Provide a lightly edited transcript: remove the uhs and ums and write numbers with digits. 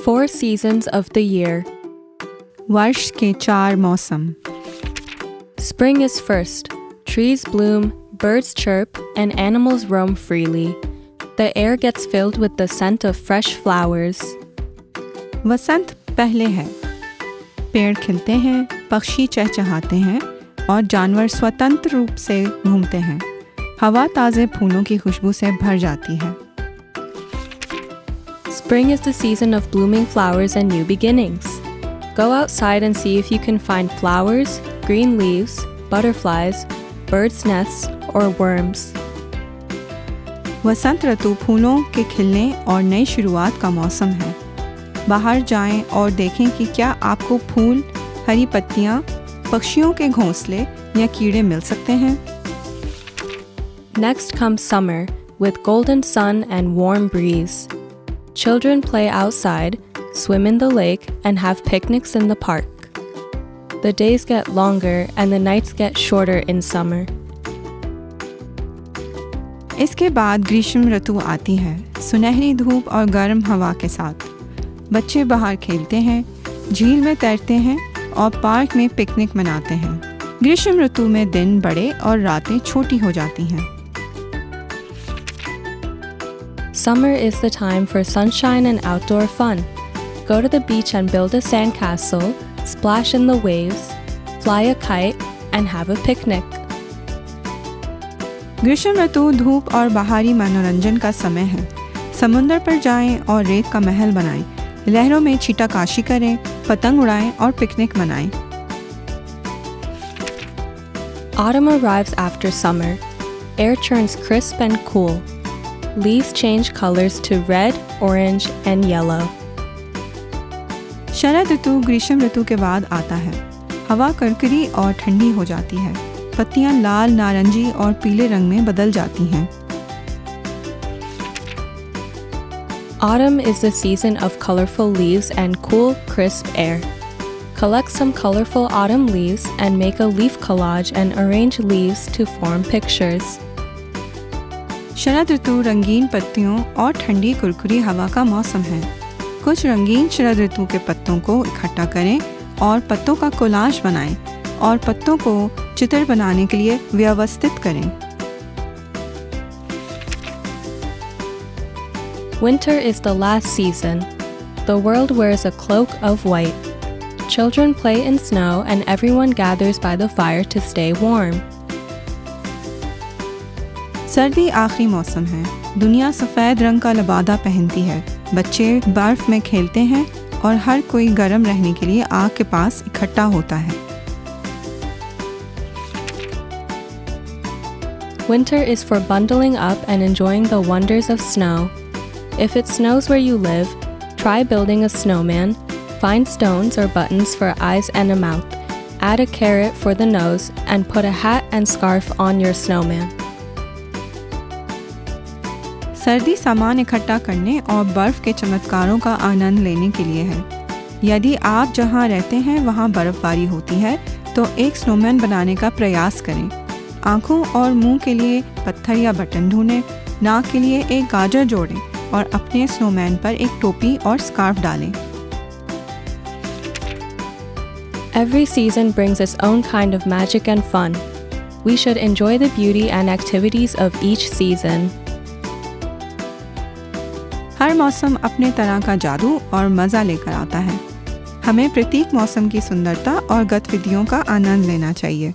4 seasons of the year. वर्ष के 4 मौसम। Spring is first. Trees bloom, birds chirp, and animals roam freely. The air gets filled with the scent of fresh flowers. वसंत पहले है। पेड़ खिलते हैं, पक्षी चहचहाते हैं और जानवर स्वतंत्र रूप से घूमते हैं। हवा ताज़े फूलों की खुशबू से भर जाती है। Spring is the season of blooming flowers and new beginnings. Go outside and see if you can find flowers, green leaves, butterflies, birds' nests, or worms. वसंत ऋतु फूलों के खिलने और नई शुरुआत का मौसम है। बाहर जाएं और देखें कि क्या आपको फूल, हरी पत्तियां, पक्षियों के घोंसले या कीड़े मिल सकते हैं। Next comes summer, with golden sun and warm breeze. Children play outside, swim in the lake, and have picnics in the park. The days get longer and the nights get shorter in summer. इसके बाद ग्रीष्म ऋतु आती है, सुनहरी धूप और गर्म हवा के साथ। बच्चे बाहर खेलते हैं, झील में तैरते हैं और पार्क में पिकनिक मनाते हैं। ग्रीष्म ऋतु में दिन बड़े और रातें छोटी हो जाती हैं। Summer is the time for sunshine and outdoor fun. Go to the beach and build a sandcastle, splash in the waves, fly a kite, and have a picnic. ग्रीष्म ऋतु धूप और बाहरी मनोरंजन का समय है। समुद्र पर जाएं और रेत का महल बनाएं, लहरों में छींटाकाशी करें, पतंग उड़ाएं और पिकनिक मनाएं। Autumn arrives after summer. Air turns crisp and cool. Leaves change colors to red, orange, and yellow. शरद ऋतु ग्रीष्म ऋतु के बाद आता है। हवा करकरी और ठंडी हो जाती है। पत्तियां लाल, नारंगी और पीले रंग में बदल जाती हैं। Autumn is the season of colorful leaves and cool, crisp air. Collect some colorful autumn leaves and make a leaf collage and arrange leaves to form pictures. शरद ऋतु रंगीन पत्तियों और ठंडी कुरकुरी हवा का मौसम है। कुछ रंगीन शरद ऋतु के पत्तों को इकट्ठा करें और पत्तों का कोलाज बनाएं और पत्तों को चित्र बनाने के लिए व्यवस्थित करें। Winter is the last season. The world wears a cloak of white. Children play in snow and everyone gathers by the fire to stay warm. सर्दी आखिरी मौसम है। दुनिया सफ़ेद रंग का लबादा पहनती है। बच्चे बर्फ में खेलते हैं और हर कोई गर्म रहने के लिए आग के पास इकट्ठा होता है। Winter is for bundling up and enjoying the wonders of snow. If it snows where you live, try building a snowman, find stones or buttons for eyes and a mouth, add a carrot for the nose, and put a hat and scarf on your snowman. सर्दी सामान इकट्ठा करने और बर्फ़ के चमत्कारों का आनंद लेने के लिए है। यदि आप जहां रहते हैं वहां बर्फ़बारी होती है तो एक स्नोमैन बनाने का प्रयास करें। आँखों और मुंह के लिए पत्थर या बटन ढूंढें, नाक के लिए एक गाजर जोड़ें और अपने स्नोमैन पर एक टोपी और स्कार्फ डालें। Every season brings its own kind of magic and fun. We should enjoy the beauty and activities of each season. हर मौसम अपने तरह का जादू और मज़ा लेकर आता है। हमें प्रत्येक मौसम की सुंदरता और गतिविधियों का आनंद लेना चाहिए।